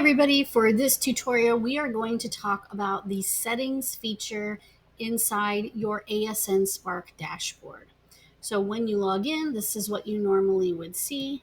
everybody, for this tutorial we are going to talk about the settings feature inside your ASNSPARK dashboard. So when you log in, this is what you normally would see.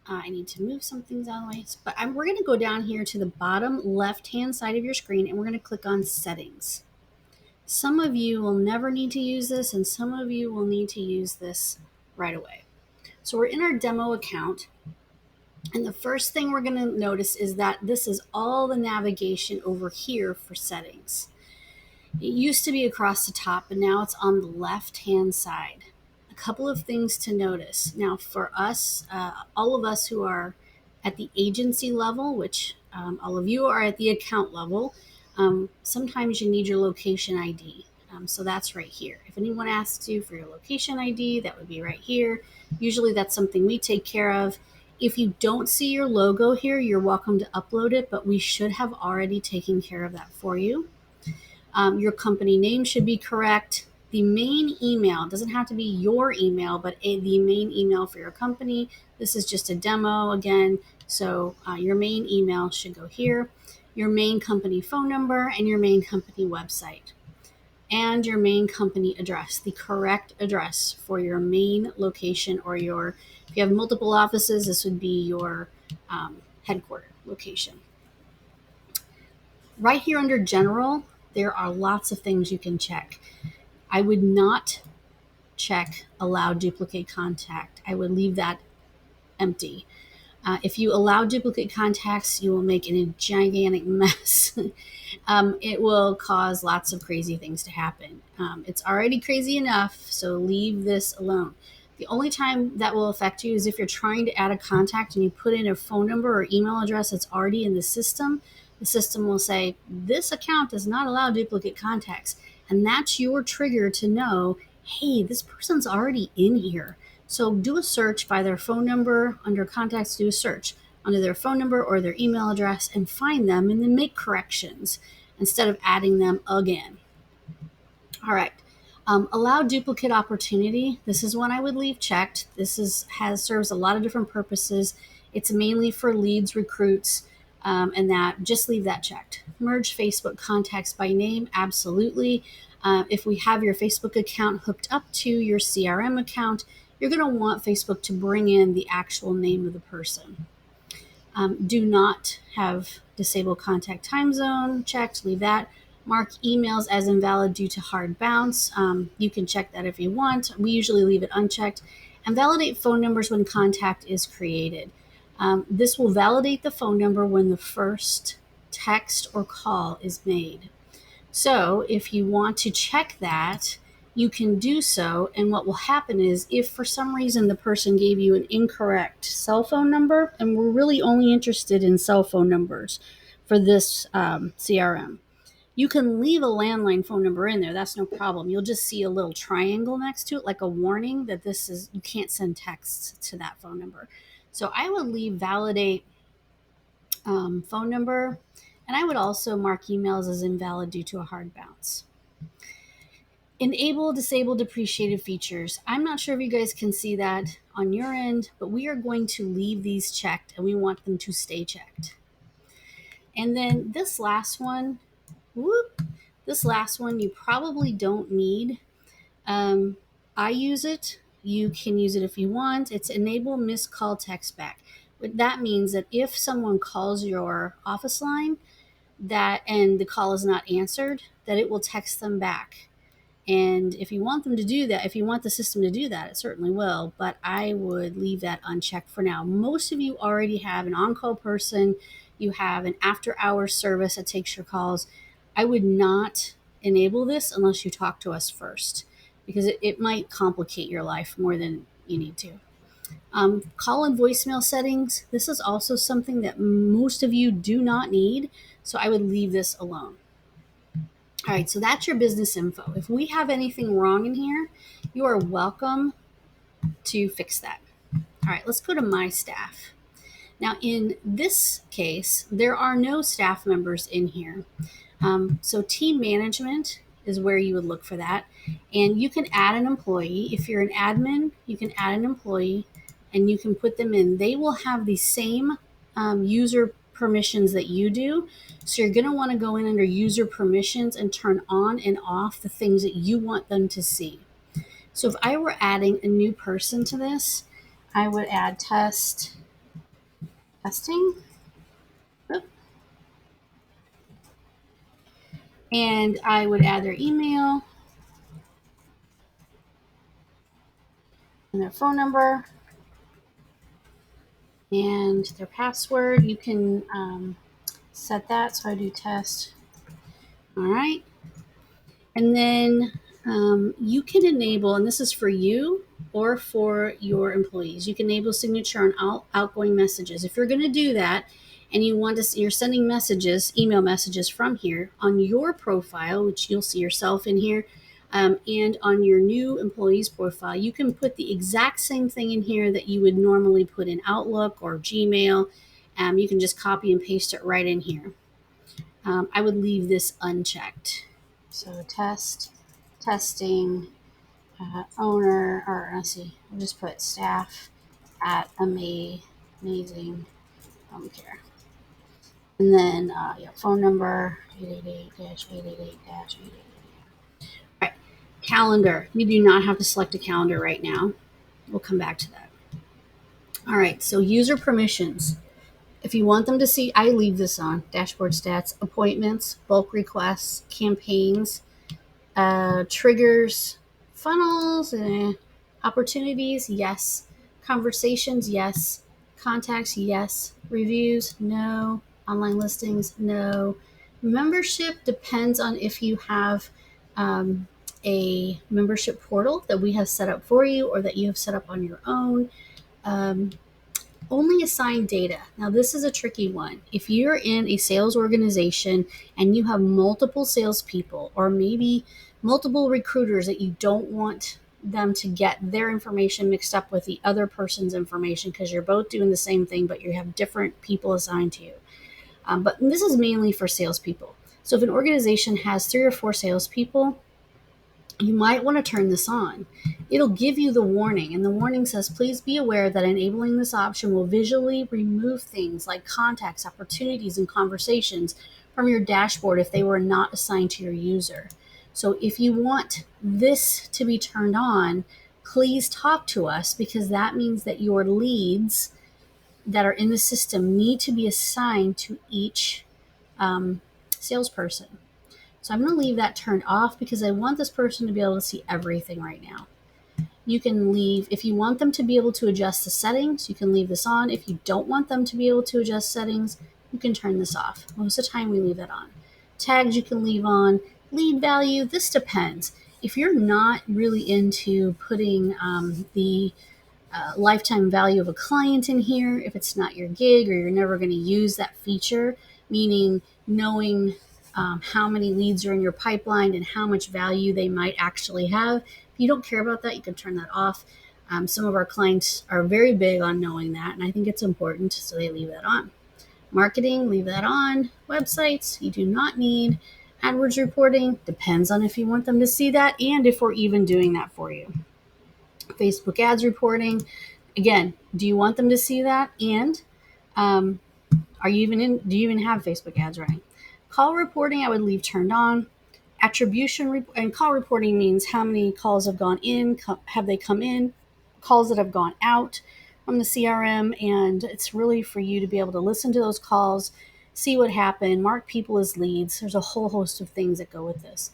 I need to move some things out of the way, but we're going to go down here to the bottom left hand side of your screen and we're going to click on settings. Some of you will never need to use this and some of you will need to use this right away. So we're in our demo account. And the first thing we're going to notice is that this is all the navigation over here for settings. It used to be across the top, but now it's on the left-hand side. A couple of things to notice. Now, for us, all of us who are at the agency level, which all of you are at the account level, sometimes you need your location ID. So that's right here. If anyone asks you for your location ID, that would be right here. Usually that's something we take care of. If you don't see your logo here, you're welcome to upload it, but we should have already taken care of that for you. Your company name should be correct. The main email doesn't have to be your email, but the main email for your company. This is just a demo again, so your main email should go here. Your main company phone number and your main company website. And your main company address, the correct address for your main location, or if you have multiple offices, this would be your headquarter location. Right here under general, there are lots of things you can check. I would not check allow duplicate contact. I would leave that empty. If you allow duplicate contacts, you will make a gigantic mess. It will cause lots of crazy things to happen. It's already crazy enough, so leave this alone. The only time that will affect you is if you're trying to add a contact and you put in a phone number or email address that's already in the system. The system will say, this account does not allow duplicate contacts. And that's your trigger to know, hey, this person's already in here. So do a search by their phone number. Under contacts, do a search under their phone number or their email address and find them and then make corrections instead of adding them again. All right. Allow duplicate opportunity. This is one I would leave checked. This serves a lot of different purposes. It's mainly for leads, recruits, and that just leave that checked. Merge Facebook contacts by name. Absolutely. If we have your Facebook account hooked up to your CRM account, you're going to want Facebook to bring in the actual name of the person. Do not have disable contact time zone checked. Leave that. Mark emails as invalid due to hard bounce. You can check that if you want. We usually leave it unchecked. And validate phone numbers when contact is created. This will validate the phone number when the first text or call is made. So if you want to check that, you can do so. And what will happen is if for some reason the person gave you an incorrect cell phone number, and we're really only interested in cell phone numbers for this CRM, you can leave a landline phone number in there. That's no problem. You'll just see a little triangle next to it, like a warning that you can't send texts to that phone number. So I would leave validate phone number, and I would also mark emails as invalid due to a hard bounce. Enable disabled depreciated features. I'm not sure if you guys can see that on your end, but we are going to leave these checked and we want them to stay checked. And then this last one, you probably don't need. I use it. You can use it if you want. It's enable missed call text back. What that means that if someone calls your office line and the call is not answered, that it will text them back. And if you want them to do that, if you want the system to do that, it certainly will, but I would leave that unchecked for now. Most of you already have an on-call person. You have an after-hours service that takes your calls. I would not enable this unless you talk to us first, because it might complicate your life more than you need to. Call and voicemail settings. This is also something that most of you do not need, so I would leave this alone. All right, so that's your business info. If we have anything wrong in here, you are welcome to fix that. All right, let's go to my staff. Now, in this case, there are no staff members in here. So team management is where you would look for that. And you can add an employee. If you're an admin, you can add an employee and you can put them in. They will have the same user permissions that you do. So you're going to want to go in under user permissions and turn on and off the things that you want them to see. So if I were adding a new person to this, I would add testing. Oop. And I would add their email and their phone number and their password. You can set that. So I do test. All right. And then you can enable, and this is for you or for your employees, you can enable signature on all outgoing messages. If you're going to do that and you want to, you're sending messages, email messages from here on your profile, which you'll see yourself in here, and on your new employee's profile, you can put the exact same thing in here that you would normally put in Outlook or Gmail. You can just copy and paste it right in here. I would leave this unchecked. So testing, owner, or let's see, I'll just put staff at amazing home care. And then phone number 888-888-888. All right, calendar. You do not have to select a calendar right now. We'll come back to that. All right, so user permissions. If you want them to see, I leave this on. Dashboard stats, appointments, bulk requests, campaigns, triggers, funnels, opportunities, yes. Conversations, yes. Contacts, yes. Reviews, no. Online listings, no. Membership depends on if you have a membership portal that we have set up for you or that you have set up on your own. Only assign data. Now, this is a tricky one. If you're in a sales organization and you have multiple salespeople or maybe multiple recruiters that you don't want them to get their information mixed up with the other person's information because you're both doing the same thing, but you have different people assigned to you. But this is mainly for salespeople. So if an organization has 3 or 4 salespeople, you might want to turn this on. It'll give you the warning, and the warning says, please be aware that enabling this option will visually remove things like contacts, opportunities, and conversations from your dashboard if they were not assigned to your user. So if you want this to be turned on, please talk to us because that means that your leads that are in the system need to be assigned to each salesperson. So I'm going to leave that turned off because I want this person to be able to see everything right now. You can leave, if you want them to be able to adjust the settings, you can leave this on. If you don't want them to be able to adjust settings, you can turn this off. Most of the time we leave that on. Tags you can leave on. Lead value, this depends. If you're not really into putting the lifetime value of a client in here, if it's not your gig or you're never going to use that feature, meaning knowing how many leads are in your pipeline and how much value they might actually have. If you don't care about that, you can turn that off. Some of our clients are very big on knowing that, and I think it's important, so they leave that on. Marketing, leave that on. Websites, you do not need. AdWords reporting, depends on if you want them to see that and if we're even doing that for you. Facebook ads reporting, again, do you want them to see that? And do you even have Facebook ads running? Call reporting, I would leave turned on. Attribution, and call reporting means how many calls have gone in, have they come in, calls that have gone out from the CRM, and it's really for you to be able to listen to those calls, see what happened, mark people as leads. There's a whole host of things that go with this.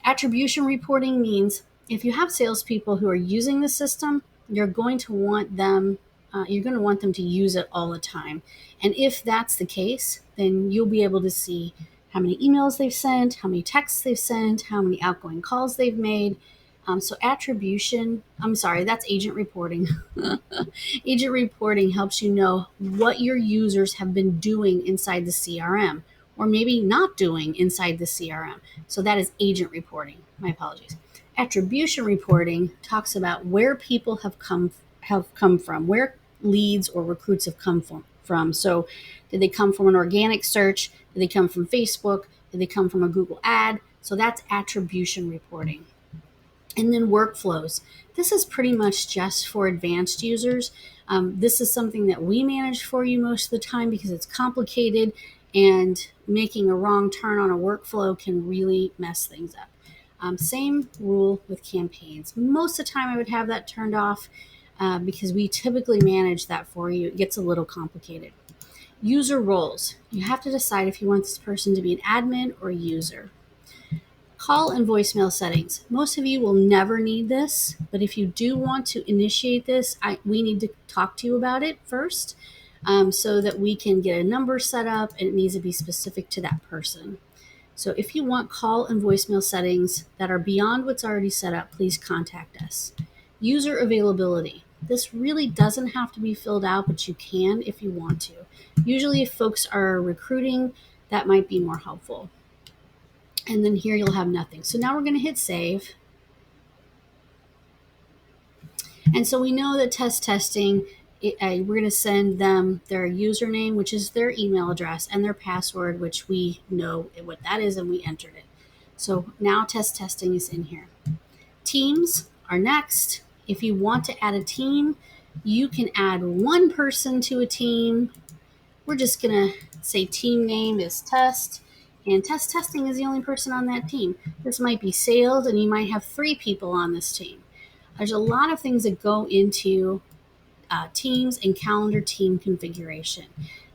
Attribution reporting means if you have salespeople who are using the system, you're going to want them to use it all the time. And if that's the case, then you'll be able to see how many emails they've sent, how many texts they've sent, how many outgoing calls they've made. So that's agent reporting. Agent reporting helps you know what your users have been doing inside the CRM or maybe not doing inside the CRM. So that is agent reporting. My apologies. Attribution reporting talks about where people have come from, where leads or recruits have come from. So did they come from an organic search? Did they come from Facebook? Did they come from a Google ad? So that's attribution reporting. And then workflows. This is pretty much just for advanced users. This is something that we manage for you most of the time because it's complicated, and making a wrong turn on a workflow can really mess things up. Same rule with campaigns. Most of the time I would have that turned off because we typically manage that for you. It gets a little complicated. User roles. You have to decide if you want this person to be an admin or a user. Call and voicemail settings. Most of you will never need this, but if you do want to initiate this, we need to talk to you about it first so that we can get a number set up, and it needs to be specific to that person. So if you want call and voicemail settings that are beyond what's already set up, please contact us. User availability. This really doesn't have to be filled out, but you can if you want to. Usually if folks are recruiting, that might be more helpful. And then here you'll have nothing. So now we're going to hit save. And so we know that testing, we're going to send them their username, which is their email address, and their password, which we know what that is, and we entered it. So now testing is in here. Teams are next. If you want to add a team, you can add one person to a team. We're just going to say team name is test, and testing is the only person on that team. This might be sales, and you might have 3 people on this team. There's a lot of things that go into Teams and calendar team configuration.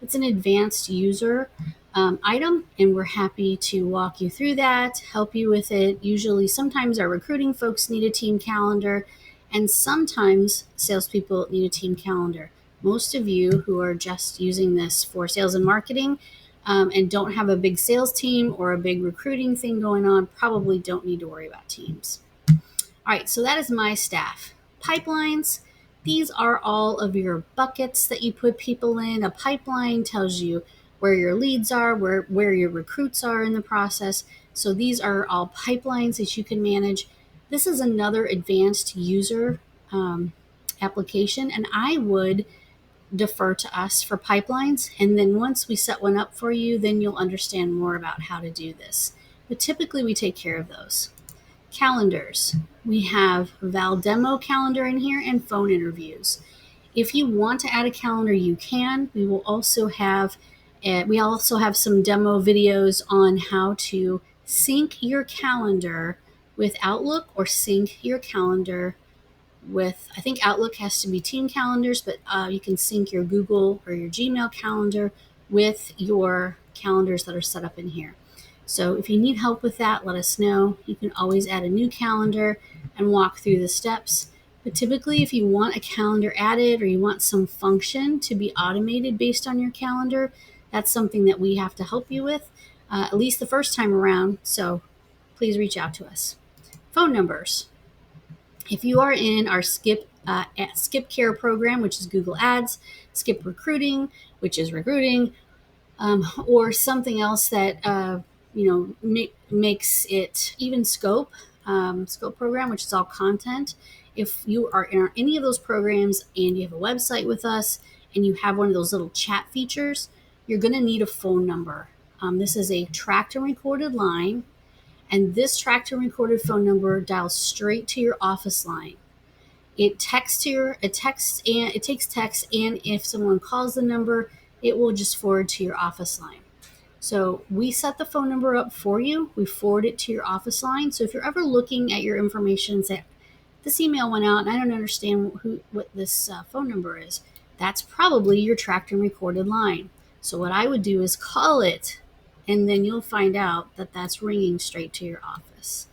It's an advanced user item, and we're happy to walk you through that, help you with it. Usually, sometimes our recruiting folks need a team calendar, and sometimes salespeople need a team calendar. Most of you who are just using this for sales and marketing and don't have a big sales team or a big recruiting thing going on probably don't need to worry about Teams. All right, so that is my staff. Pipelines. These are all of your buckets that you put people in. A pipeline tells you where your leads are, where your recruits are in the process. So these are all pipelines that you can manage. This is another advanced user application, and I would defer to us for pipelines. And then once we set one up for you, then you'll understand more about how to do this. But typically we take care of those. Calendars. We have Val Demo calendar in here and phone interviews. If you want to add a calendar, you can. We will also have some demo videos on how to sync your calendar with Outlook, or sync your calendar with, I think Outlook has to be team calendars, but you can sync your Google or your Gmail calendar with your calendars that are set up in here. So if you need help with that, let us know. You can always add a new calendar and walk through the steps. But typically, if you want a calendar added or you want some function to be automated based on your calendar, that's something that we have to help you with, at least the first time around. So please reach out to us. Phone numbers. If you are in our Skip Care program, which is Google Ads, Skip Recruiting, which is recruiting, or something else that makes it, even Scope program, which is all content. If you are in any of those programs and you have a website with us and you have one of those little chat features, you're going to need a phone number. This is a tracked and recorded line, and this tracked and recorded phone number dials straight to your office line. It takes text, and if someone calls the number, it will just forward to your office line. So we set the phone number up for you. We forward it to your office line. So if you're ever looking at your information and say, this email went out and I don't understand what this phone number is, that's probably your tracked and recorded line. So what I would do is call it, and then you'll find out that that's ringing straight to your office.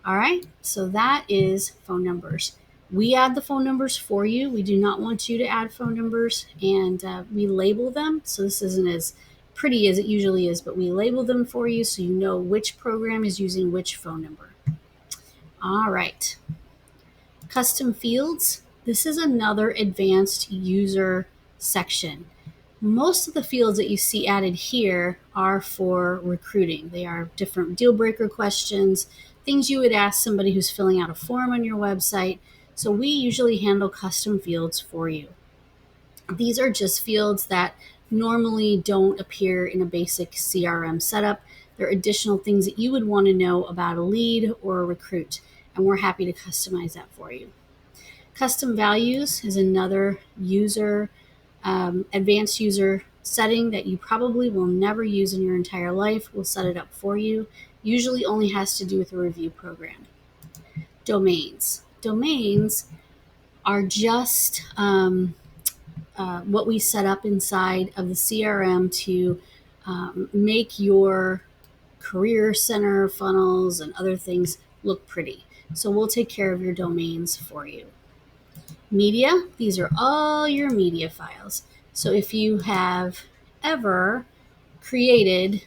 All right, so that is phone numbers. We add the phone numbers for you. We do not want you to add phone numbers, and we label them. So this isn't as pretty as it usually is, but we label them for you so you know which program is using which phone number. All right. Custom fields. This is another advanced user section. Most of the fields that you see added here are for recruiting. They are different deal breaker questions, things you would ask somebody who's filling out a form on your website. So we usually handle custom fields for you. These are just fields that normally don't appear in a basic CRM setup. They're additional things that you would want to know about a lead or a recruit, and we're happy to customize that for you. Custom values is another advanced user setting that you probably will never use in your entire life. We'll set it up for you. Usually only has to do with a review program. Domains. Domains are just what we set up inside of the CRM to make your career center funnels and other things look pretty. So we'll take care of your domains for you. Media, these are all your media files. So if you have ever created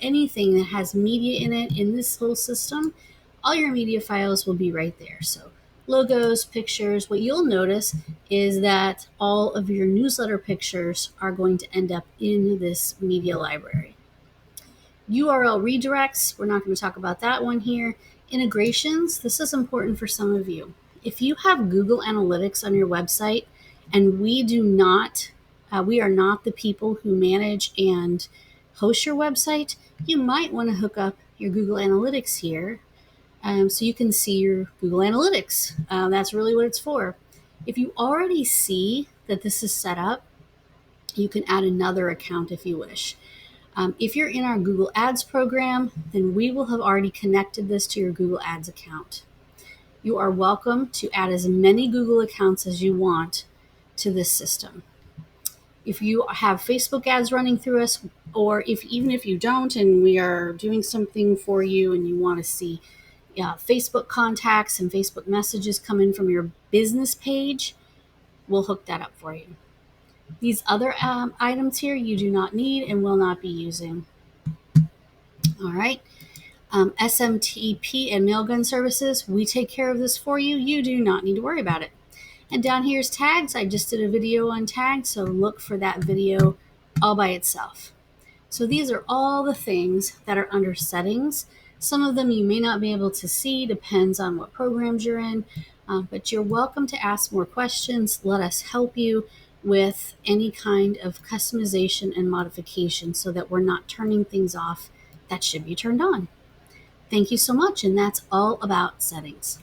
anything that has media in it in this whole system, all your media files will be right there. So logos, pictures. What you'll notice is that all of your newsletter pictures are going to end up in this media library. URL redirects, we're not going to talk about that one here. Integrations, this is important for some of you. If you have Google Analytics on your website, and we are not the people who manage and host your website, you might want to hook up your Google Analytics here so you can see your Google Analytics. That's really what it's for. If you already see that this is set up, you can add another account if you wish. If you're in our Google Ads program, then we will have already connected this to your Google Ads account. You are welcome to add as many Google accounts as you want to this system. If you have Facebook ads running through us, or even if you don't and we are doing something for you and you want to see Facebook contacts and Facebook messages come in from your business page, we'll hook that up for you. These other items here you do not need and will not be using. All right. SMTP and mailgun services, we take care of this for you. You do not need to worry about it. And down here is tags. I just did a video on tags, so look for that video all by itself. So these are all the things that are under settings. Some of them you may not be able to see, depends on what programs you're in, but you're welcome to ask more questions. Let us help you with any kind of customization and modification so that we're not turning things off that should be turned on. Thank you so much, and that's all about settings.